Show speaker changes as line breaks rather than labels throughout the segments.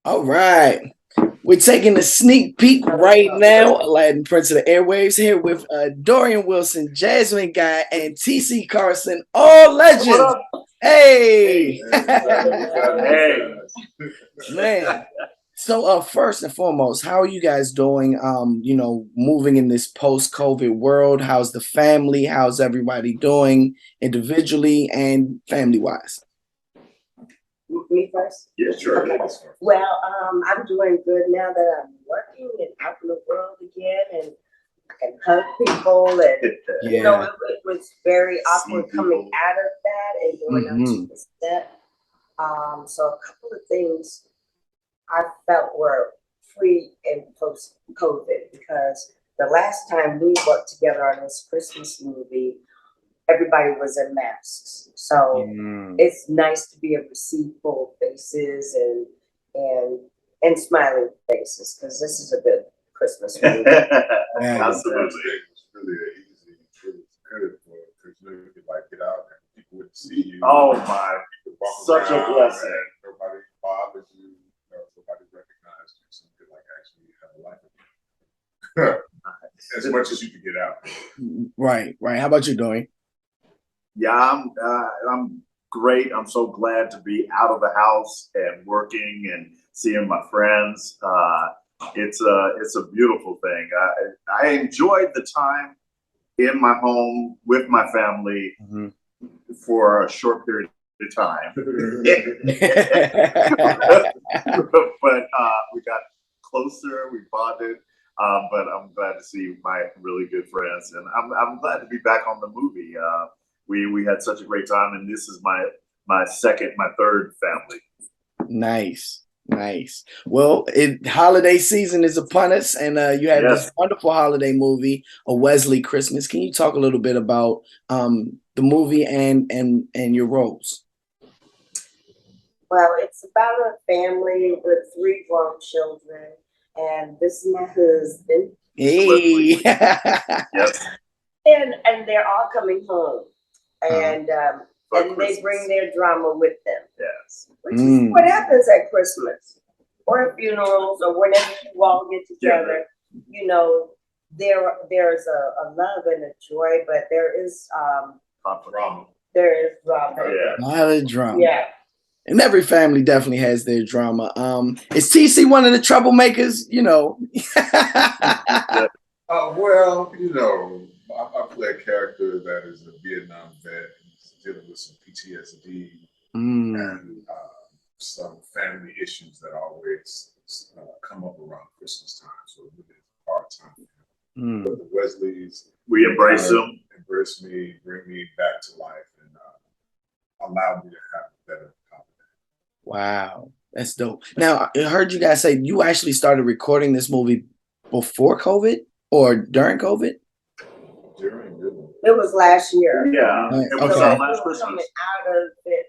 All right. We're taking a sneak peek right now. Aladdin, Prince of the Airwaves, here with Dorien Wilson, Jasmine Guy, and TC Carson, all
What
legends.
up?
Hey,
Hey.
man. So, first and foremost, how are you guys doing? Moving in this post-COVID world. How's the family? How's everybody doing individually and family-wise?
Me first?
Yeah, sure.
Okay. Well, I'm doing good now that I'm working and out in the world again, and I can hug people, and
Yeah.
it was very awkward
See
coming
people.
out of that and going up
Mhm.
to the set. So a couple of things I felt were pre and post COVID because the last time we worked together on this Christmas movie, everybody was in masks. So
Mm.
it's nice to be able to see full faces and and smiling faces because this is a good Christmas movie.
Yeah.
Absolutely.
It's really easy, really good for because you could like get out and people would see you.
Oh my,
You could walk
such a
around
blessing.
and nobody bothers you. Nobody recognized you, so you could like actually have a life again. As much as you could get out.
Right. How about you, Dorian?
Yeah, I'm great. I'm so glad to be out of the house and working and seeing my friends. It's a beautiful thing. I enjoyed the time in my home with my family
Mhm.
for a short period of time. But we got closer, we bonded. But I'm glad to see my really good friends, and I'm glad to be back on the movie. We had such a great time, and this is my third family.
Nice. Well, holiday season is upon us, and you had this
Yes.
wonderful holiday movie, A Wesley Christmas. Can you talk a little bit about the movie and your roles?
Well, it's about a family with three grown children, and this is my husband,
Hey.
Yes.
and they're all coming home, and
For
and they bring
Christmas.
their drama with them,
Yes.
which is what happens at Christmas or at funerals or whenever you all get together. You know, there's a love and a joy, but there is
Drama.
drama.
Yeah.
A lot of drama.
Yeah.
And every family definitely has their drama. Is TC one of the troublemakers?
Well, I play a character that is a Vietnam vet. He's dealing with some PTSD and some family issues that always come up around Christmas time. So it really is a hard time. But the Wesleys,
We embrace them.
embrace me, bring me back to life, and allow me to have a better holiday.
Wow, that's dope. Now, I heard you guys say you actually started recording this movie before COVID or during COVID?
During really.
It was last year.
Yeah.
Right,
It was
okay.
last
We were
Christmas.
coming out of it.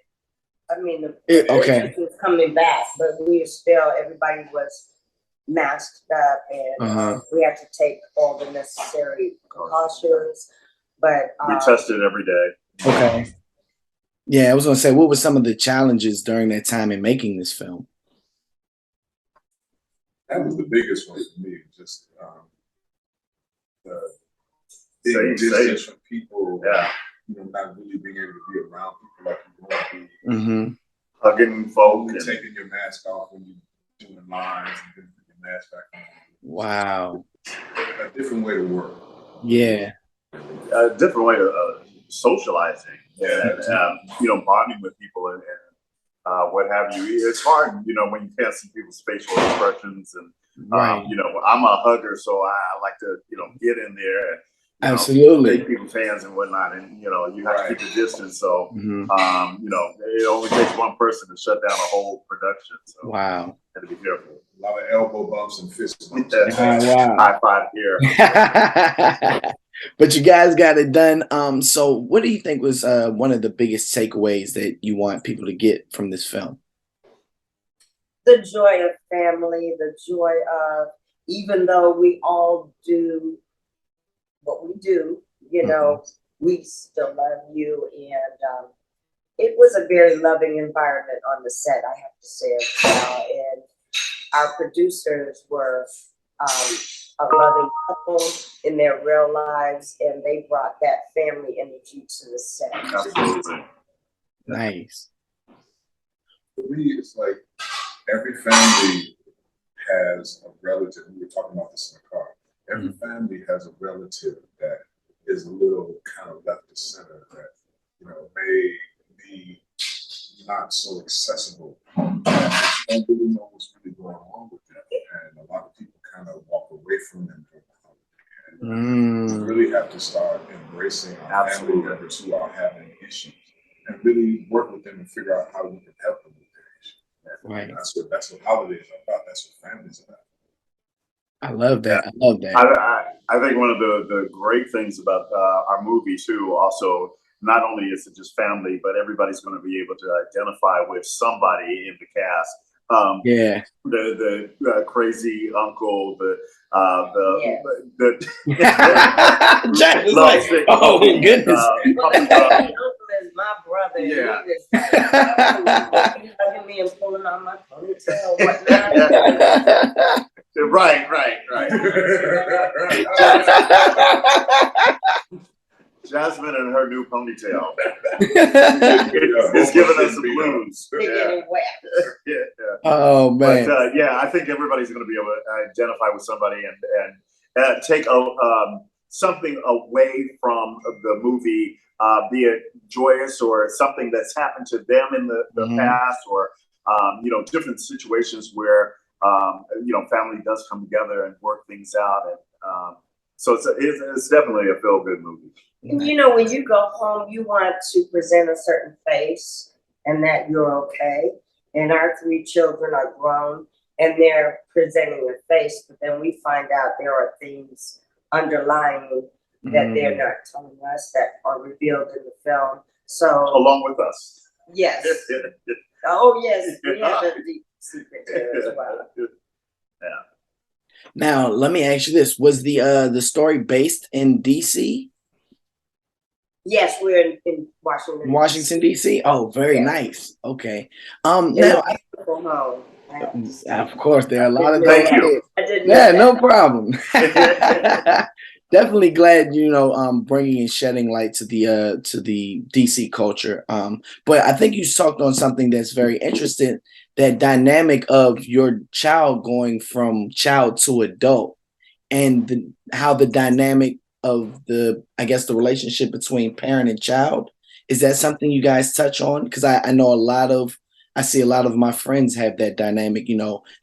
I mean,
Okay.
Christmas was coming back, but everybody was masked up, and we had to take all the necessary precautions. But
We tested every day.
Okay. Yeah, I was gonna say, what were some of the challenges during that time in making this film?
That was the biggest one for me. Just the
Same,
big distance
same.
from people.
Yeah.
Not really being able to be around people like you want to be.
Mm-hmm.
Hugging folk.
Only
And,
taking your mask off when you're doing lines and then put your mask back on.
Wow.
A different way to work.
Yeah.
a different way of socializing and bonding with people and what have you. It's hard, when you can't see people's facial expressions and
Right.
I'm a hugger, so I like to get in there and
Absolutely.
shake people's hands and whatnot, and you have to
Right.
keep the distance. So
Mhm.
it only takes one person to shut down a whole production. So
Wow.
got to be careful.
A lot of elbow bumps and fist bumps.
Wow.
High five here.
But you guys got it done. So what do you think was one of the biggest takeaways that you want people to get from this film?
the joy of family, the joy of, even though we all do what we do, we still love you. And it was a very loving environment on the set, I have to say as well. And our producers were a loving couple in their real lives, and they brought that family energy to the set.
Absolutely.
Nice.
For me, it's like every family has a relative. We were talking about this in the car. Every family has a relative that is a little kind of left to center that, you know, may be not so accessible. And don't really know what's really going on with them. And a lot of people kind of walk away from them during the holiday. And we really have to start embracing our family members who are having issues and really work with them and figure out how we can help them with their issues.
Right.
And that's what holidays are about. That's what families are about.
I love that. I love that.
I think one of the great things about our movie too, also, not only is it just family, but everybody's going to be able to identify with somebody in the cast. The crazy uncle,
Jack was like, oh goodness.
My brother,
yeah.
he was like, hugging me and pulling on my ponytail, whatnot.
Right. Jasmine and her new ponytail. It's giving us the blues. Yeah.
Oh man.
But I think everybody's going to be able to identify with somebody and take something away from the movie, be it joyous or something that's happened to them in the past, or different situations where family does come together and work things out, and so it's definitely a feel-good movie.
You know, when you go home, you want to present a certain face and that you're okay. And our 3 children are grown and they're presenting a face, but then we find out there are things underlying that they're not telling us that are revealed in the film. So
along with us.
Yes. Oh yes, we have a deep secret there as well.
Yeah.
Now let me ask you this: was the story based in DC?
Yes, we're in Washington.
Washington D.C. Oh, very nice. Okay. Now, of course, there are a lot of things. No problem. Definitely glad bringing and shedding light to the DC culture. But I think you talked on something that's very interesting. That dynamic of your child going from child to adult, and how the dynamic of the relationship between parent and child. Is that something you guys touch on? Because I know I see a lot of my friends have that dynamic,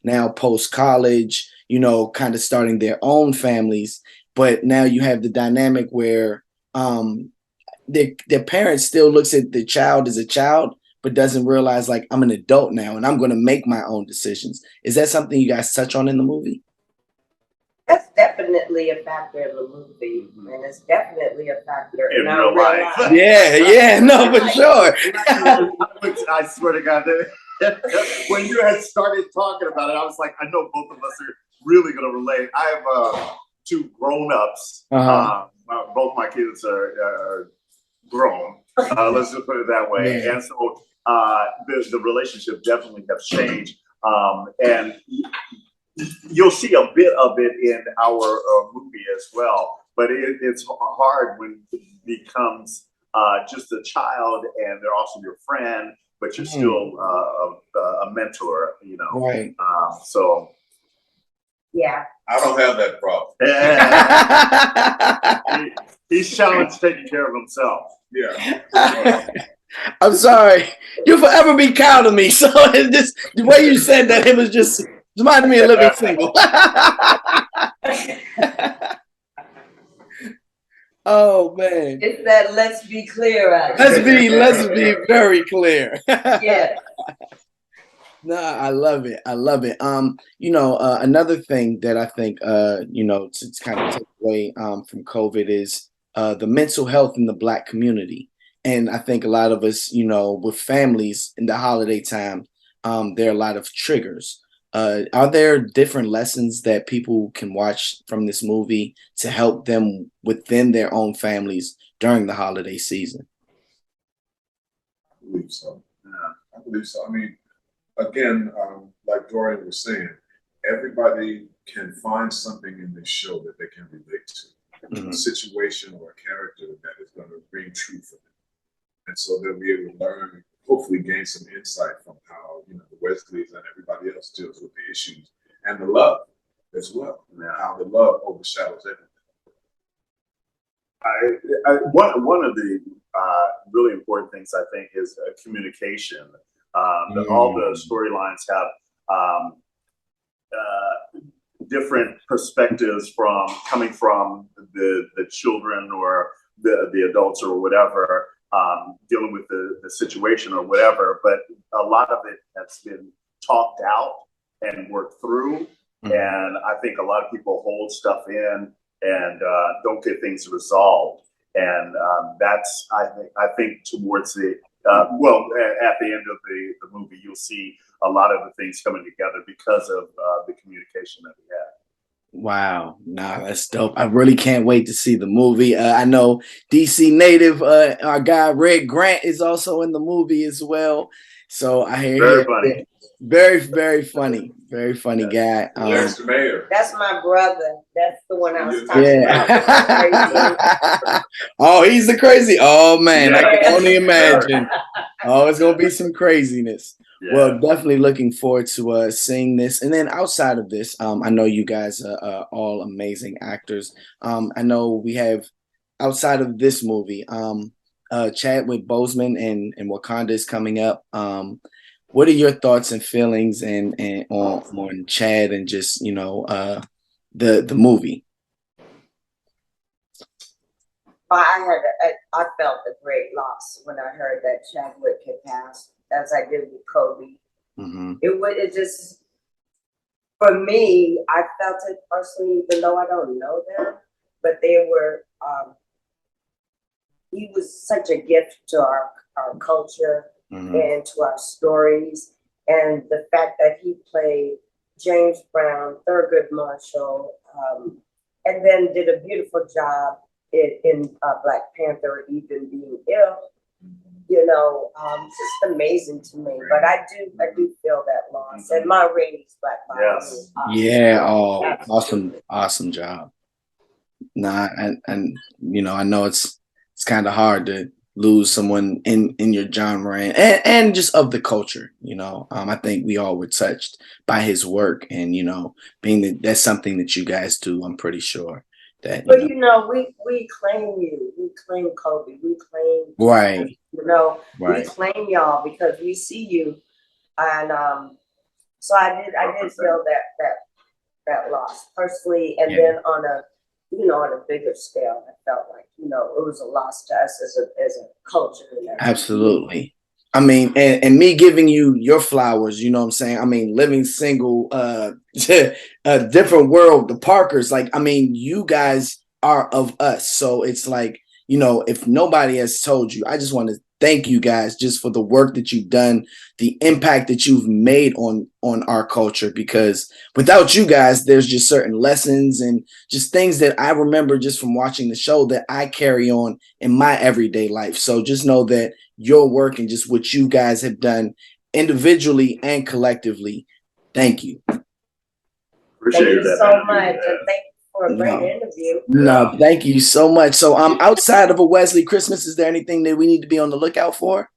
now post college, kind of starting their own families. But now you have the dynamic where their parent still looks at the child as a child, but doesn't realize, like, I'm an adult now and I'm going to make my own decisions. Is that something you guys touch on in the movie?
That's definitely a factor in the movie, and it's definitely a factor in our real life.
No, for sure.
I swear to God, when you had started talking about it, I was like, I know both of us are really going to relate. I have 2 grown-ups. Both my kids are grown. Let's just put it that way. And so the relationship definitely has changed. And you'll see a bit of it in our movie as well, but it's hard when it becomes just a child and they're also your friend, but you're still a mentor,
Right.
So
yeah,
I don't have that problem.
He's challenged taking care of himself.
Yeah.
I'm sorry. You'll forever be kind to me. So it's just the way you said that, it was just reminded me of living single. Oh man.
It's that let's be clear.
Let's be very clear.
Yeah.
No, I love it. I love it. Another thing that I think to kind of take away from COVID is the mental health in the Black community. And I think a lot of us, with families in the holiday time, there are a lot of triggers. Are there different lessons that people can watch from this movie to help them within their own families during the holiday season?
I believe so. I mean, again, like Dorien was saying, everybody can find something in this show that they can relate to, a situation or a character that is going to bring truth in it. And so they'll be able to learn, hopefully gain some insight from how, the Wesleys and everybody else deals with the issues and the love as well. How the love overshadows everything.
One of the really important things I think is communication. All the storylines have different perspectives coming from the children or the adults or whatever, dealing with the situation or whatever. But a lot of it has been talked out and worked through. And I think a lot of people hold stuff in and don't get things resolved. And that's, I think towards the, at the end of the movie, you'll see a lot of the things coming together because of the communication that we had.
Wow, that's dope. I really can't wait to see the movie. I know DC native, our guy Red Grant is also in the movie as well. So I hear
very funny.
Very funny. Very funny guy.
Yes,
Mr. Mayor.
That's my brother. That's the one I was talking
about. Oh, he's the crazy. Oh man, I can only imagine. Oh, it's gonna be some craziness. Yeah. Well, definitely looking forward to seeing this. And then outside of this, I know you guys are all amazing actors. I know we have outside of this movie, Chadwick Boseman and Wakanda is coming up. What are your thoughts and feelings and on Chad and just the movie?
I felt a great loss when I heard that Chadwick had passed, as I did with Kobe. It just, for me, I felt it personally, even though I don't know them, but they were. He was such a gift to our culture. And to our stories, and the fact that he played James Brown, Thurgood Marshall, and then did a beautiful job in Black Panther, even being ill. It's just amazing to me. But I do feel that loss. And Ma Rainey's Black Bottom.
Yes.
Yeah. Oh, awesome job. And I know it's kind of hard to lose someone in your genre and just of the culture. I think we all were touched by his work, and being that's something that you guys do. I'm pretty sure that.
But we claim you. We claim Kobe. We claim
right.
We claim y'all because we see you, and so I did feel that loss personally, and then on a bigger scale, I felt like, it was a loss to us as a culture.
Absolutely. I mean, and me giving you your flowers, what I'm saying? I mean, living single, a different world, the Parkers, you guys are of us. So it's like, if nobody has told you, I just want to thank you guys just for the work that you've done, the impact that you've made on our culture, because without you guys, there's just certain lessons and just things that I remember just from watching the show that I carry on in my everyday life. So just know that your work and just what you guys have done individually and collectively, thank you.
Appreciate
thank you so much. And thank you for a great interview.
No, thank you so much. So outside of a Wesley Christmas, is there anything that we need to be on the lookout for?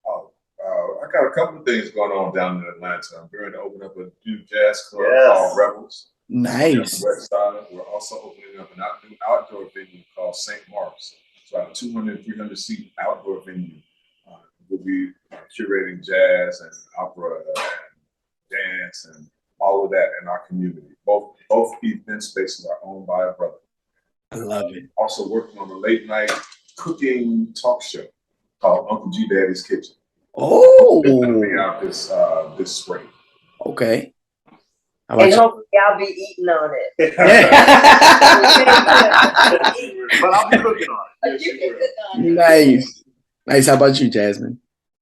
I got a couple of things going on down in Atlanta. I'm going to open up a new jazz club called Rebels.
Nice.
On the west side. We're also opening up a new outdoor venue called St. Mark's. It's about a 200, 300 seat outdoor venue. We'll be curating jazz and opera and dance and all of that in our community. Both event spaces are owned by a brother.
I love it.
Also working on a late night cooking talk show called Uncle G Daddy's Kitchen.
Oh,
it's gonna be out this spring.
Okay.
And hopefully I'll be eating on it.
But I'll be cooking on it.
You can cook on it.
Nice. How about you, Jasmine?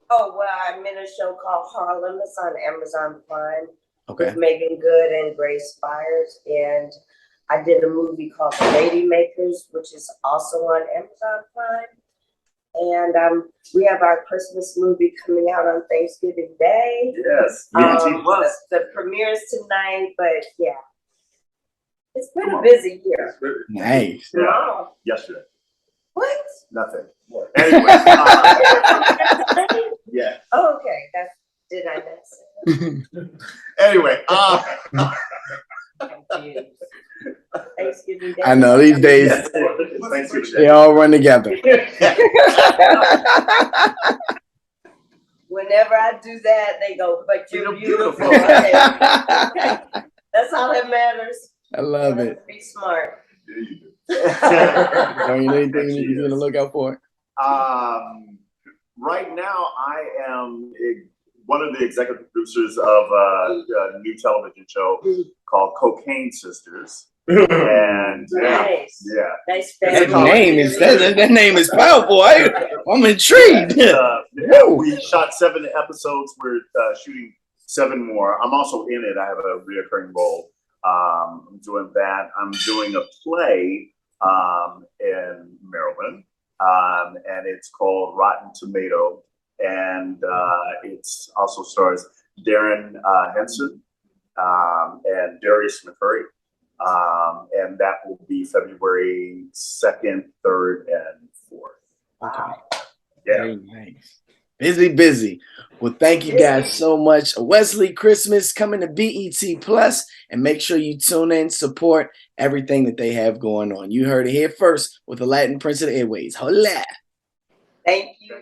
Oh, well, I'm in a show called Harlem. It's on Amazon Prime.
Okay.
With Megan Good and Grace Byers. And I did a movie called The Lady Makers, which is also on Amazon Prime. And we have our Christmas movie coming out on Thanksgiving Day.
Yes, BET Plus.
The premiere's tonight, but yeah, it's been a busy year.
Nice.
Yeah.
Wow.
Yesterday.
What?
Nothing. Anyway. Yeah.
Oh, okay, did I miss it?
Anyway.
Confused. Thanksgiving Day.
I know these days
Yes. Thanksgiving
they
Day.
all run together.
Whenever I do that, they go, but you're
You're
beautiful.
beautiful.
Okay. That's all that matters.
I love it.
Be smart.
Yeah, you do.
Dorien, anything you need to be on the lookout for?
Right now, I am one of the executive producers of a new television show called Cocaine Sisters. And
Nice.
yeah,
Nice
That
family.
name is powerful. I'm intrigued.
we shot 7 episodes. We're shooting 7 more. I'm also in it. I have a reoccurring role. I'm doing that. I'm doing a play in Maryland, and it's called Rotten Tomato, and it's also stars Darren Henson and Darius McCurry, and that will be February 2nd, 3rd, and 4th.
Okay.
Yeah.
Very nice. Busy. Well, thank you guys so much. Wesley Christmas coming to BET Plus, and make sure you tune in, support everything that they have going on. You heard it here first with Aladdin, Prince of the Airways. Hola.
Thank you.